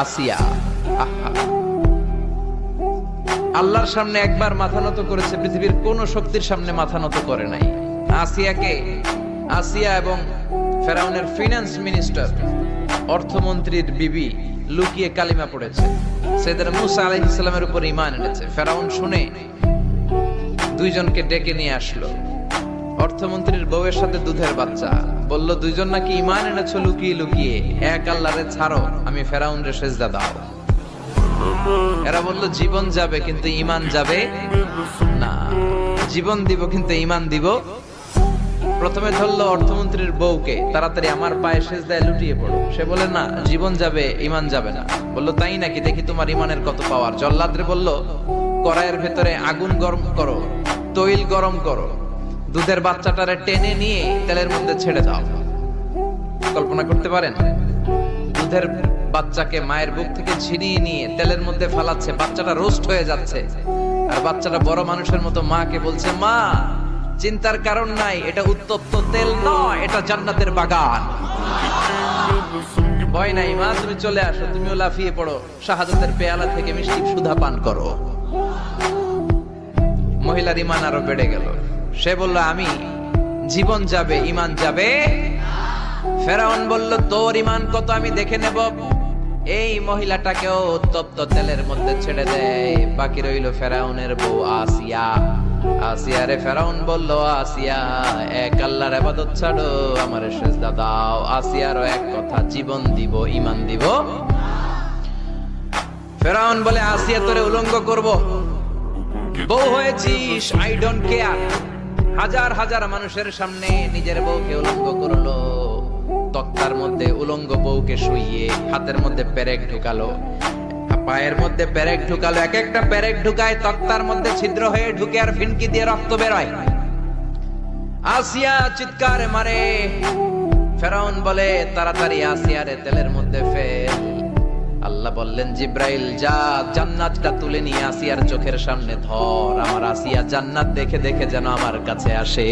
আসিয়া আহা, আল্লাহর সামনে একবার মাথা নত করেছে, পৃথিবীর কোন শক্তির সামনে মাথা নত করে নাই। আসিয়া এবং ফেরাউনের ফিনান্স মিনিস্টার, অর্থমন্ত্রীর বিবি লুকিয়ে কালিমা পড়েছে, সাইয়েদনা মুসা আলাইহিস সালামের উপর ঈমান এনেছে। ফেরাউন শুনে দুইজনকে ডেকে নিয়ে আসলো। অর্থমন্ত্রীর বউয়ের সাথে দুধের বাচ্চা, বলল দুইজন নাকি ঈমান এনেছো লুকিয়ে লুকিয়ে, এক আল্লাহরে ছাড়ো, আমি ফেরাউনরে সেজদা দাও। এরা বলল জীবন যাবে কিন্তু ঈমান যাবে না, জীবন দিব কিন্তু ঈমান দিব। প্রথমে ধরলো অর্থমন্ত্রীর বউকে, তাড়াতাড়ি আমার পায়ে সেজদায় লুটিয়ে পড়ো। সে বলে না, জীবন যাবে ঈমান যাবে না। বলল তাই নাকি, দেখি তোমার ঈমানের কত পাওয়ার। জল্লাদরে বলল কড়াইয়ের ভেতরে আগুন গরম করো, তৈল গরম করো, দুধের বাচ্চাটারে টেনে নিয়ে তেলের মধ্যে ছেড়ে দাও। কল্পনা করতে পারেন? দুধের বাচ্চাকে মায়ের বুক থেকে ছিনিয়ে নিয়ে তেলের মধ্যে ফালাচ্ছে, বাচ্চাটা রোস্ট হয়ে যাচ্ছে, আর বাচ্চাটা বড় মানুষের মতো মাকে বলছে, মা চিন্তার কারণ নাই, এটা উত্তপ্ত তেল নয়, এটা জান্নাতের বাগান। ভয় নাই মা, তুমি চলে আসো, তুমিও লাফিয়ে পড়ো, শাহাদাতের পেয়ালা থেকে মিষ্টি সুধা পান করো। মহিলার ঈমান আরো বেড়ে গেল। সে বলল আমি, জীবন যাবে ঈমান যাবে। ফেরাউন বলল তোর ঈমান কত আমি দেখে নেব। এই মহিলাটাকেও উত্তপ্ত তেলের মধ্যে ছেড়ে দেয়। বাকি রইল ফেরাউনের বউ আসিয়া। আসিয়ারে ফেরাউন বলল, আসিয়া এক আল্লাহর ইবাদত ছাড়ো, আমারে সেজদা দাও। আসিয়ারও এক কথা, জীবন দিব ঈমান দিব। ফেরাউন বলে, আসিয়া তোরে উলঙ্গ করব, বউ হয়েছিস, আই ডোন্ট কেয়ার। হাজার হাজার মানুষের সামনে নিজের বউকে উলঙ্গ করলো। তক্তার মধ্যে উলঙ্গ বউকে শুইয়ে হাতের মধ্যে পেরেক ঢুকালো, পায়ের মধ্যে পেরেক ঢুকালো। এক একটা পেরেক ঢুকায় তক্তার মধ্যে ছিদ্র হয়ে ঢুকে আর ফিনকি দিয়ে রক্ত বেরোয়। আসিয়া চিৎকারে মারে। ফেরাউন বলে তাড়াতাড়ি আসিয়ারে তেলের মধ্যে ফেল। আল্লাহ বললেন জিব্রাইল যা, জান্নাতটা তুলে নিয়ে আসিয়ার চোখের সামনে ধর। আমার আসিয়া জান্নাত দেখে দেখে যেন আমার কাছে আসে।